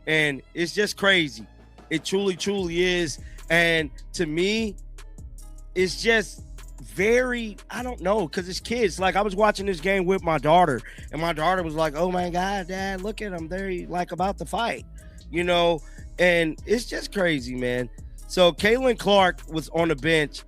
And it's just crazy. It truly, truly is. And to me, it's just very, I don't know, because it's kids. Like, I was watching this game with my daughter, and my daughter was like, oh my God, Dad, look at them. They're like about to fight, you know? And it's just crazy, man. So Caitlin Clark was on the bench,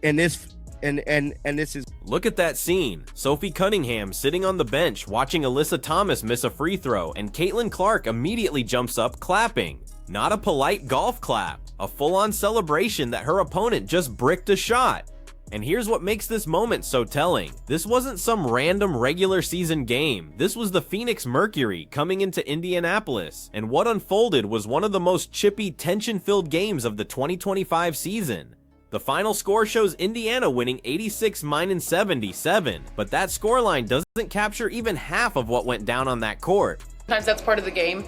and this is. Look at that scene. Sophie Cunningham sitting on the bench watching Alyssa Thomas miss a free throw, and Caitlin Clark immediately jumps up clapping. Not a polite golf clap, a full-on celebration that her opponent just bricked a shot. And here's what makes this moment so telling. This wasn't some random regular season game. This was the Phoenix Mercury coming into Indianapolis, and what unfolded was one of the most chippy, tension-filled games of the 2025 season. The final score shows Indiana winning 86-77, but that scoreline doesn't capture even half of what went down on that court. Sometimes that's part of the game.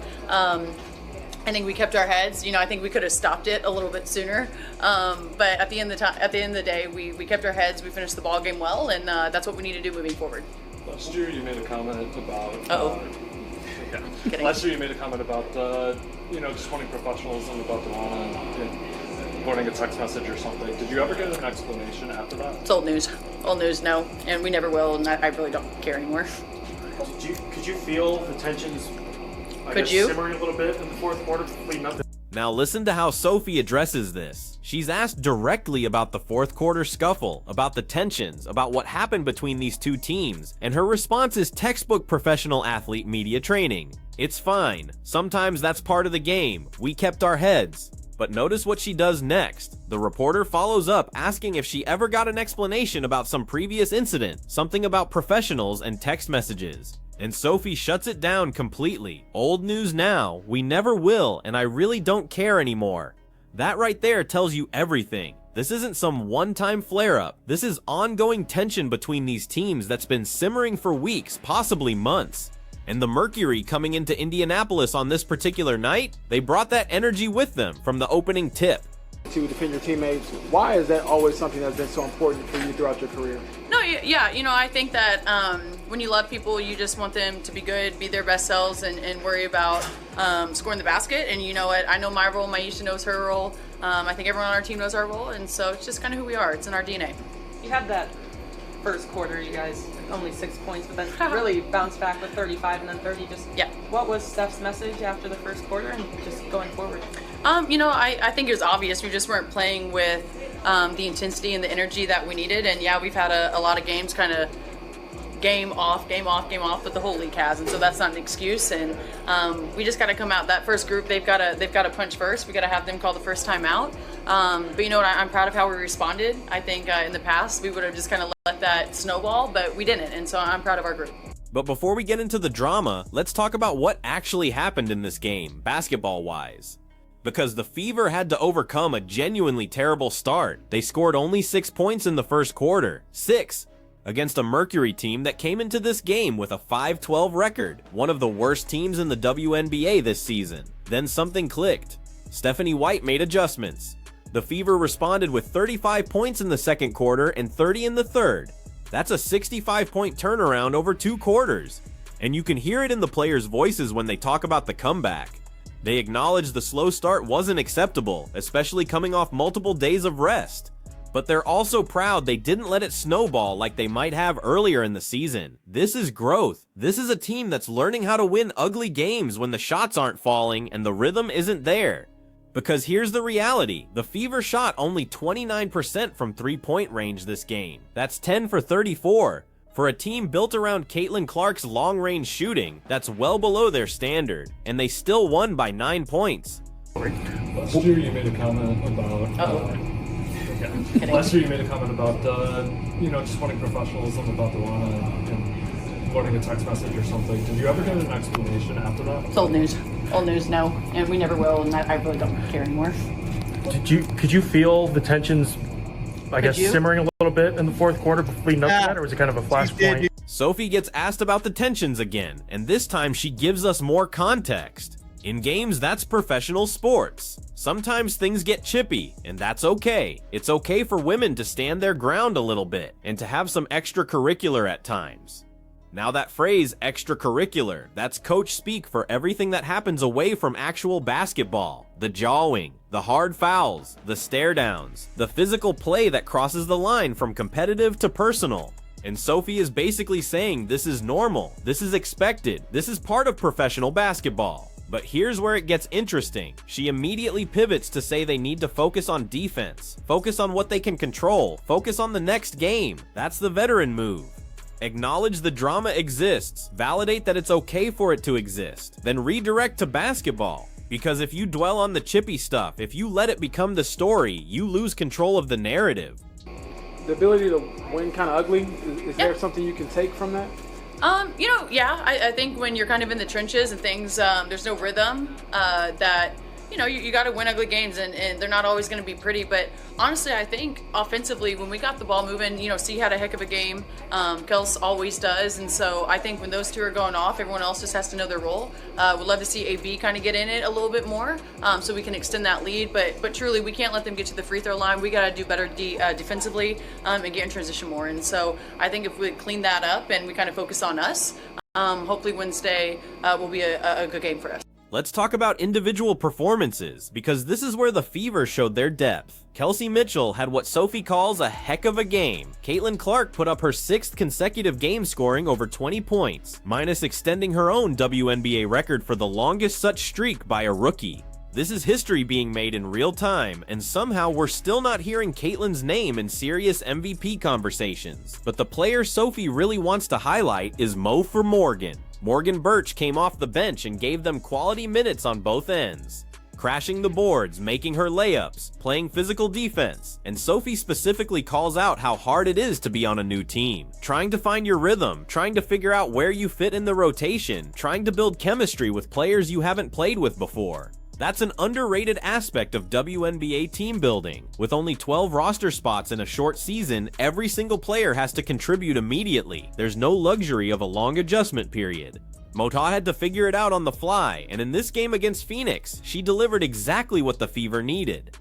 I think we kept our heads. I think we could have stopped it a little bit sooner. But at the end of the day, we kept our heads. We finished the ball game well, and that's what we need to do moving forward. Last year, you made a comment about. Kidding. Last year, you made a comment about just wanting professionalism about Delana and wanting a text message or something. Did you ever get an explanation after that? It's old news. Old news, no, and we never will. And I really don't care anymore. Could you feel the tensions? Simmering a little bit in the fourth quarter leading up to. Now listen to how Sophie addresses this. She's asked directly about the fourth quarter scuffle, about the tensions, about what happened between these two teams, and her response is textbook professional athlete media training. It's fine. Sometimes that's part of the game. We kept our heads. But notice what she does next. The reporter follows up asking if she ever got an explanation about some previous incident, something about professionals and text messages. And Sophie shuts it down completely. Old news now, we never will, and I really don't care anymore. That right there tells you everything. This isn't some one-time flare-up. This is ongoing tension between these teams that's been simmering for weeks, possibly months. And the Mercury coming into Indianapolis on this particular night, they brought that energy with them from the opening tip. To defend your teammates, why is that always something that's been so important for you throughout your career? No, yeah, I think that when you love people, you just want them to be good, be their best selves, and worry about scoring the basket. And you know what? I know my role. Maisha knows her role. I think everyone on our team knows our role, and so it's just kind of who we are. It's in our DNA. You had that first quarter, you guys only 6 points, but then really bounced back with 35 and then 30. What was Steph's message after the first quarter and just going forward? I think it was obvious. We just weren't playing with the intensity and the energy that we needed. And yeah, we've had a lot of games kind of game off, but the whole league has, and so that's not an excuse. And we just got to come out. That first group, they've got to punch first. We got to have them call the first time out. But you know what? I'm proud of how we responded. I think in the past we would have just kind of let that snowball, but we didn't, and so I'm proud of our group. But before we get into the drama, let's talk about what actually happened in this game, basketball-wise. Because the Fever had to overcome a genuinely terrible start. They scored only 6 points in the first quarter. 6! Against a Mercury team that came into this game with a 5-12 record, one of the worst teams in the WNBA this season. Then something clicked. Stephanie White made adjustments. The Fever responded with 35 points in the second quarter and 30 in the third. That's a 65-point turnaround over 2 quarters. And you can hear it in the players' voices when they talk about the comeback. They acknowledge the slow start wasn't acceptable, especially coming off multiple days of rest. But they're also proud they didn't let it snowball like they might have earlier in the season. This is growth. This is a team that's learning how to win ugly games when the shots aren't falling and the rhythm isn't there. Because here's the reality, the Fever shot only 29% from three-point range this game. That's 10 for 34. For a team built around Caitlin Clark's long-range shooting, that's well below their standard, and they still won by 9 points. Last year you made a comment about. Last year you made a comment about just wanting professionalism about Delana and wanting a text message or something. Did you ever get an explanation after that? It's old news. Old news, no, and we never will, and I really don't care anymore. Could you feel the tensions? Simmering a little bit in the fourth quarter leading up to that, or was it kind of a flashpoint? Sophie gets asked about the tensions again, and this time she gives us more context. In games, that's professional sports. Sometimes things get chippy, and that's okay. It's okay for women to stand their ground a little bit, and to have some extracurricular at times. Now that phrase, extracurricular, that's coach speak for everything that happens away from actual basketball. The jawing, the hard fouls, the stare downs, the physical play that crosses the line from competitive to personal. And Sophie is basically saying this is normal, this is expected, this is part of professional basketball. But here's where it gets interesting. She immediately pivots to say they need to focus on defense, focus on what they can control, focus on the next game. That's the veteran move. Acknowledge the drama exists, validate that it's okay for it to exist, then redirect to basketball. Because if you dwell on the chippy stuff, if you let it become the story, you lose control of the narrative. The ability to win kind of ugly, is there something you can take from that? I think when you're kind of in the trenches and things, there's no rhythm, that, you got to win ugly games, and they're not always going to be pretty. But honestly, I think offensively, when we got the ball moving, C had a heck of a game. Kels always does. And so I think when those two are going off, everyone else just has to know their role. We'd love to see AB kind of get in it a little bit more, so we can extend that lead. But truly, we can't let them get to the free throw line. We got to do better defensively, and get in transition more. And so I think if we clean that up and we kind of focus on us, hopefully Wednesday will be a good game for us. Let's talk about individual performances, because this is where the Fever showed their depth. Kelsey Mitchell had what Sophie calls a heck of a game. Caitlin Clark put up her 6th consecutive game scoring over 20 points, minus extending her own WNBA record for the longest such streak by a rookie. This is history being made in real time, and somehow we're still not hearing Caitlin's name in serious MVP conversations. But the player Sophie really wants to highlight is Mo for Morgan. Morgan Birch came off the bench and gave them quality minutes on both ends, crashing the boards, making her layups, playing physical defense, and Sophie specifically calls out how hard it is to be on a new team, trying to find your rhythm, trying to figure out where you fit in the rotation, trying to build chemistry with players you haven't played with before. That's an underrated aspect of WNBA team building. With only 12 roster spots in a short season, every single player has to contribute immediately. There's no luxury of a long adjustment period. Mota had to figure it out on the fly, and in this game against Phoenix, she delivered exactly what the Fever needed.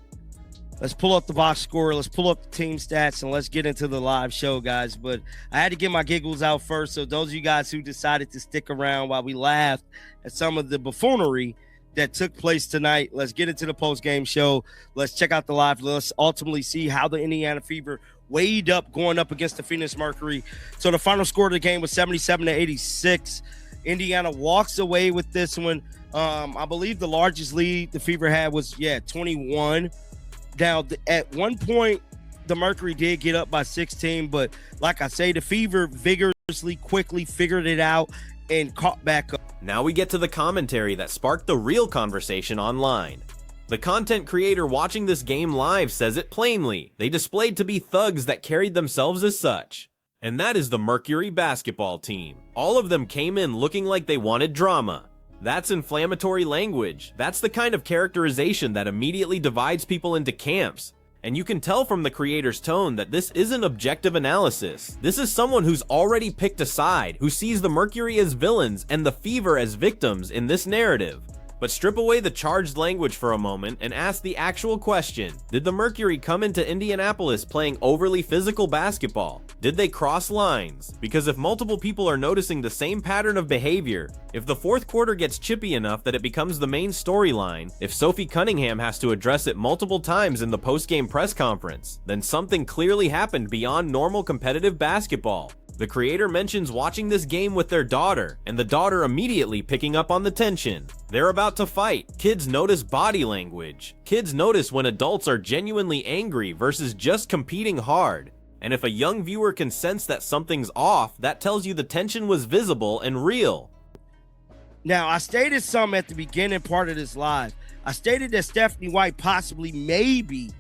Let's pull up the box score, let's pull up the team stats, and let's get into the live show, guys. But I had to get my giggles out first, so those of you guys who decided to stick around while we laughed at some of the buffoonery that took place tonight, let's get into the post-game show. Let's check out the live. Let's ultimately see how the Indiana Fever weighed up going up against the Phoenix Mercury. So the final score of the game was 77-86. Indiana walks away with this one. I believe the largest lead the Fever had was 21. Now, at one point, the Mercury did get up by 16, but like I say, the Fever vigorously, quickly figured it out and caught back up. Now we get to the commentary that sparked the real conversation online. The content creator watching this game live says it plainly. They displayed to be thugs that carried themselves as such. And that is the Mercury basketball team. All of them came in looking like they wanted drama. That's inflammatory language. That's the kind of characterization that immediately divides people into camps. And you can tell from the creator's tone that this isn't objective analysis. This is someone who's already picked a side, who sees the Mercury as villains and the Fever as victims in this narrative. But strip away the charged language for a moment and ask the actual question. Did the Mercury come into Indianapolis playing overly physical basketball? Did they cross lines? Because if multiple people are noticing the same pattern of behavior, if the fourth quarter gets chippy enough that it becomes the main storyline, if Sophie Cunningham has to address it multiple times in the post-game press conference, then something clearly happened beyond normal competitive basketball. The creator mentions watching this game with their daughter, and the daughter immediately picking up on the tension. They're about to fight. Kids notice body language. Kids notice when adults are genuinely angry versus just competing hard. And if a young viewer can sense that something's off, that tells you the tension was visible and real. Now, I stated some at the beginning part of this live. I stated that Stephanie White possibly, maybe,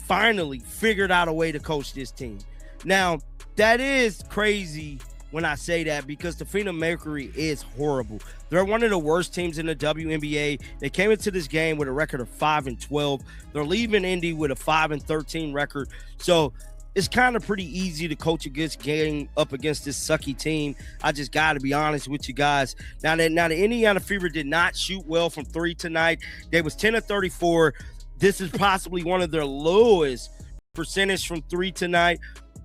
finally figured out a way to coach this team. Now, that is crazy when I say that, because the Phoenix Mercury is horrible. They're one of the worst teams in the WNBA. They came into this game with a record of 5-12. They're leaving Indy with a 5-13 record. So it's kind of pretty easy to coach a good game up against this sucky team. I just got to be honest with you guys. Now the Indiana Fever did not shoot well from three tonight. They was 10-34. This is possibly one of their lowest percentage from three tonight,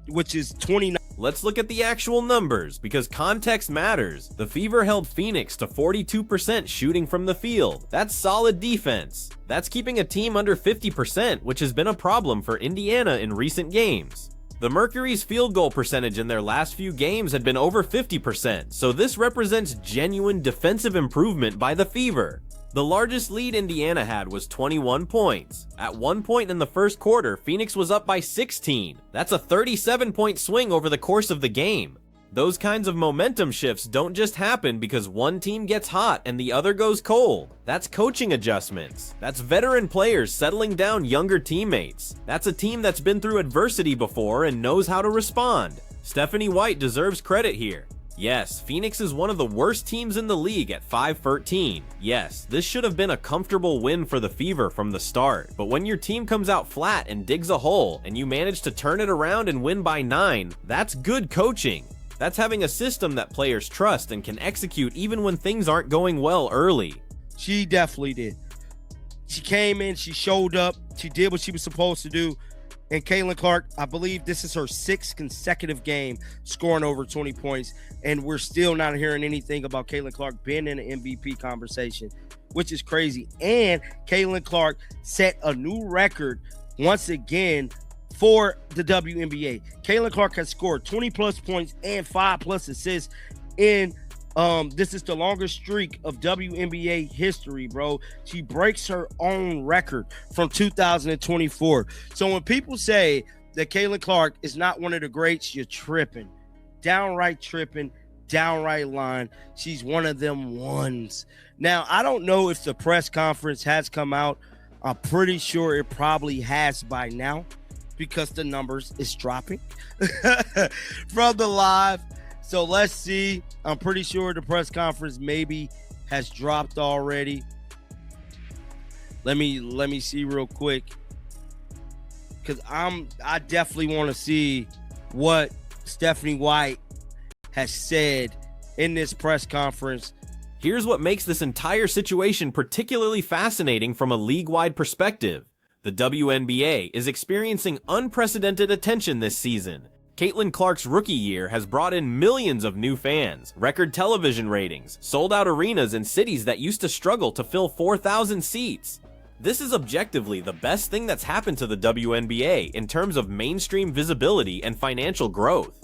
which is 29. Let's look at the actual numbers, because context matters. The Fever held Phoenix to 42% shooting from the field. That's solid defense. That's keeping a team under 50%, which has been a problem for Indiana in recent games. The Mercury's field goal percentage in their last few games had been over 50%, so this represents genuine defensive improvement by the Fever. The largest lead Indiana had was 21 points. At one point in the first quarter, Phoenix was up by 16. That's a 37-point swing over the course of the game. Those kinds of momentum shifts don't just happen because one team gets hot and the other goes cold. That's coaching adjustments. That's veteran players settling down younger teammates. That's a team that's been through adversity before and knows how to respond. Stephanie White deserves credit here. Yes, Phoenix is one of the worst teams in the league at 5-13. Yes, this should have been a comfortable win for the Fever from the start, but when your team comes out flat and digs a hole and you manage to turn it around and win by 9, that's good coaching. That's having a system that players trust and can execute even when things aren't going well early. She definitely did. She came in, she showed up, she did what she was supposed to do. And Caitlin Clark, I believe this is her 6th consecutive game scoring over 20 points. And we're still not hearing anything about Caitlin Clark being in an MVP conversation, which is crazy. And Caitlin Clark set a new record once again for the WNBA. Caitlin Clark has scored 20-plus points and 5-plus assists in this is the longest streak of WNBA history, bro. She breaks her own record from 2024. So when people say that Caitlin Clark is not one of the greats, you're tripping. Downright tripping, downright lying. She's one of them ones. Now, I don't know if the press conference has come out. I'm pretty sure it probably has by now because the numbers is dropping from the live. So let's see. I'm pretty sure the press conference maybe has dropped already. Let me see real quick. Cause I definitely want to see what Stephanie White has said in this press conference. Here's what makes this entire situation particularly fascinating from a league-wide perspective. The WNBA is experiencing unprecedented attention this season. Caitlin Clark's rookie year has brought in millions of new fans, record television ratings, sold-out arenas in cities that used to struggle to fill 4,000 seats. This is objectively the best thing that's happened to the WNBA in terms of mainstream visibility and financial growth.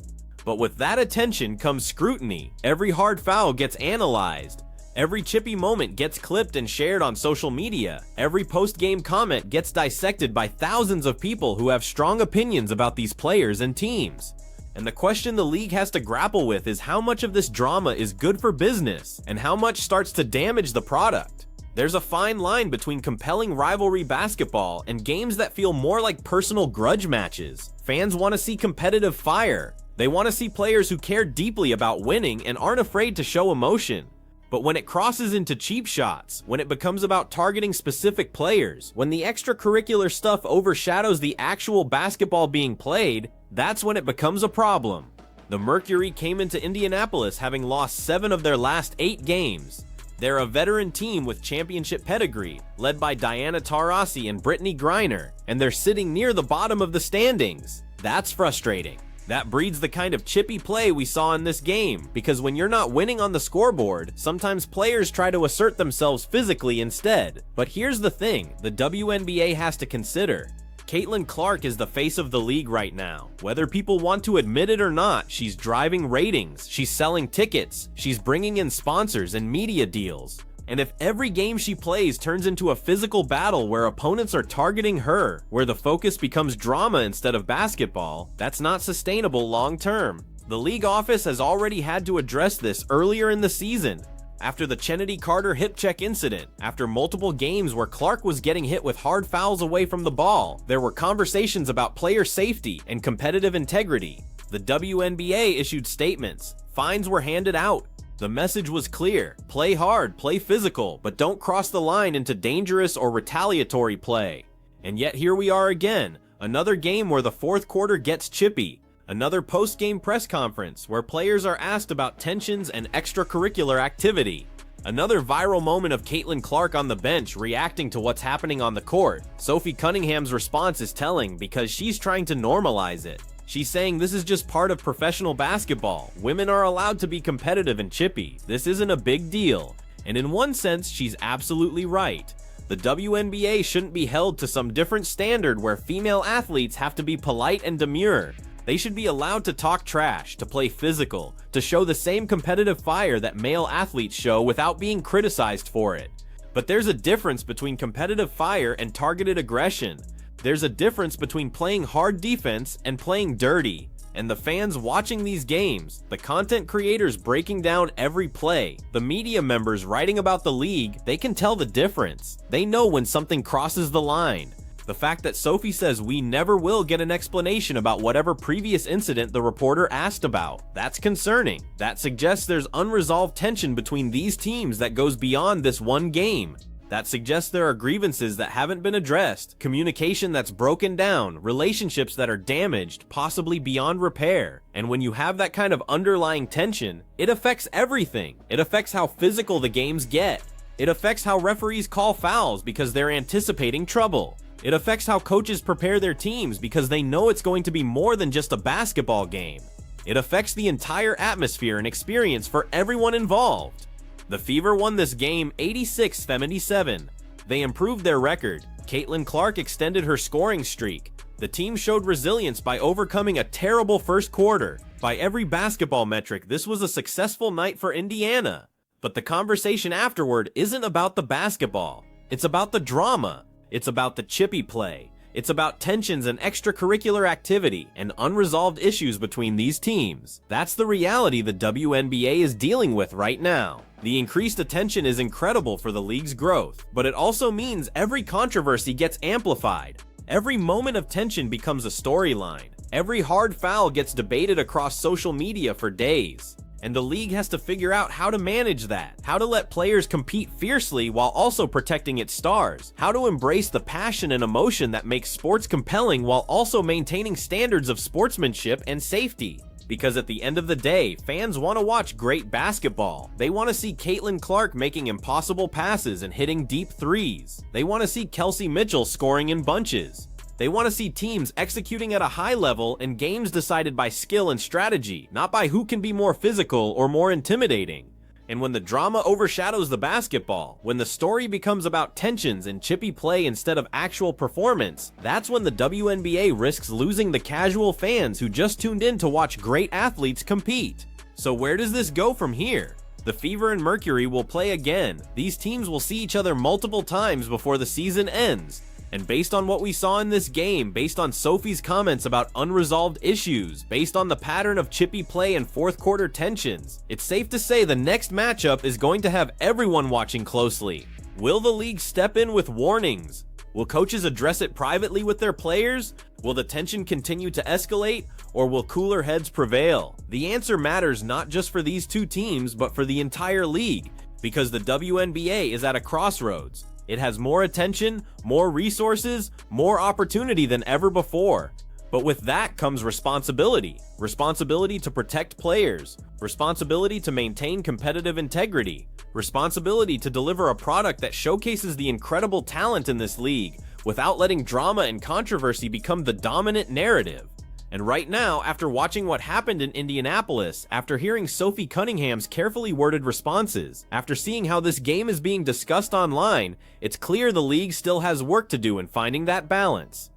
But with that attention comes scrutiny. Every hard foul gets analyzed. Every chippy moment gets clipped and shared on social media. Every post-game comment gets dissected by thousands of people who have strong opinions about these players and teams. And the question the league has to grapple with is how much of this drama is good for business and how much starts to damage the product. There's a fine line between compelling rivalry basketball and games that feel more like personal grudge matches. Fans want to see competitive fire. They want to see players who care deeply about winning and aren't afraid to show emotion. But when it crosses into cheap shots, when it becomes about targeting specific players, when the extracurricular stuff overshadows the actual basketball being played, that's when it becomes a problem. The Mercury came into Indianapolis having lost 7 of their last 8 games. They're a veteran team with championship pedigree, led by Diana Taurasi and Brittany Griner, and they're sitting near the bottom of the standings. That's frustrating. That breeds the kind of chippy play we saw in this game, because when you're not winning on the scoreboard, sometimes players try to assert themselves physically instead. But here's the thing, the WNBA has to consider. Caitlin Clark is the face of the league right now. Whether people want to admit it or not, she's driving ratings, she's selling tickets, she's bringing in sponsors and media deals. And if every game she plays turns into a physical battle where opponents are targeting her, where the focus becomes drama instead of basketball, that's not sustainable long term. The league office has already had to address this earlier in the season. After the Chennedy Carter hip check incident, after multiple games where Clark was getting hit with hard fouls away from the ball, there were conversations about player safety and competitive integrity. The WNBA issued statements. Fines were handed out. The message was clear. Play hard, play physical, but don't cross the line into dangerous or retaliatory play. And yet here we are again, another game where the fourth quarter gets chippy. Another post-game press conference where players are asked about tensions and extracurricular activity. Another viral moment of Caitlin Clark on the bench reacting to what's happening on the court. Sophie Cunningham's response is telling because she's trying to normalize it. She's saying this is just part of professional basketball. Women are allowed to be competitive and chippy. This isn't a big deal. And in one sense, she's absolutely right. The WNBA shouldn't be held to some different standard where female athletes have to be polite and demure. They should be allowed to talk trash, to play physical, to show the same competitive fire that male athletes show without being criticized for it. But there's a difference between competitive fire and targeted aggression. There's a difference between playing hard defense and playing dirty. And the fans watching these games, the content creators breaking down every play, the media members writing about the league, they can tell the difference. They know when something crosses the line. The fact that Sophie says we never will get an explanation about whatever previous incident the reporter asked about, that's concerning. That suggests there's unresolved tension between these teams that goes beyond this one game. That suggests there are grievances that haven't been addressed, communication that's broken down, relationships that are damaged, possibly beyond repair. And when you have that kind of underlying tension, it affects everything. It affects how physical the games get. It affects how referees call fouls because they're anticipating trouble. It affects how coaches prepare their teams because they know it's going to be more than just a basketball game. It affects the entire atmosphere and experience for everyone involved. The Fever won this game 86-77. They improved their record. Caitlin Clark extended her scoring streak. The team showed resilience by overcoming a terrible first quarter. By every basketball metric, this was a successful night for Indiana. But the conversation afterward isn't about the basketball. It's about the drama. It's about the chippy play. It's about tensions and extracurricular activity and unresolved issues between these teams. That's the reality the WNBA is dealing with right now. The increased attention is incredible for the league's growth, but it also means every controversy gets amplified. Every moment of tension becomes a storyline. Every hard foul gets debated across social media for days. And the league has to figure out how to manage that, how to let players compete fiercely while also protecting its stars, how to embrace the passion and emotion that makes sports compelling while also maintaining standards of sportsmanship and safety. Because at the end of the day, fans want to watch great basketball. They want to see Caitlin Clark making impossible passes and hitting deep threes. They want to see Kelsey Mitchell scoring in bunches. They want to see teams executing at a high level and games decided by skill and strategy, not by who can be more physical or more intimidating. And when the drama overshadows the basketball, when the story becomes about tensions and chippy play instead of actual performance, that's when the WNBA risks losing the casual fans who just tuned in to watch great athletes compete. So where does this go from here? The Fever and Mercury will play again. These teams will see each other multiple times before the season ends. And based on what we saw in this game, based on Sophie's comments about unresolved issues, based on the pattern of chippy play and fourth quarter tensions, it's safe to say the next matchup is going to have everyone watching closely. Will the league step in with warnings? Will coaches address it privately with their players? Will the tension continue to escalate? Or will cooler heads prevail? The answer matters not just for these two teams, but for the entire league, because the WNBA is at a crossroads. It has more attention, more resources, more opportunity than ever before. But with that comes responsibility. Responsibility to protect players. Responsibility to maintain competitive integrity. Responsibility to deliver a product that showcases the incredible talent in this league without letting drama and controversy become the dominant narrative. And right now, after watching what happened in Indianapolis, after hearing Sophie Cunningham's carefully worded responses, after seeing how this game is being discussed online, it's clear the league still has work to do in finding that balance.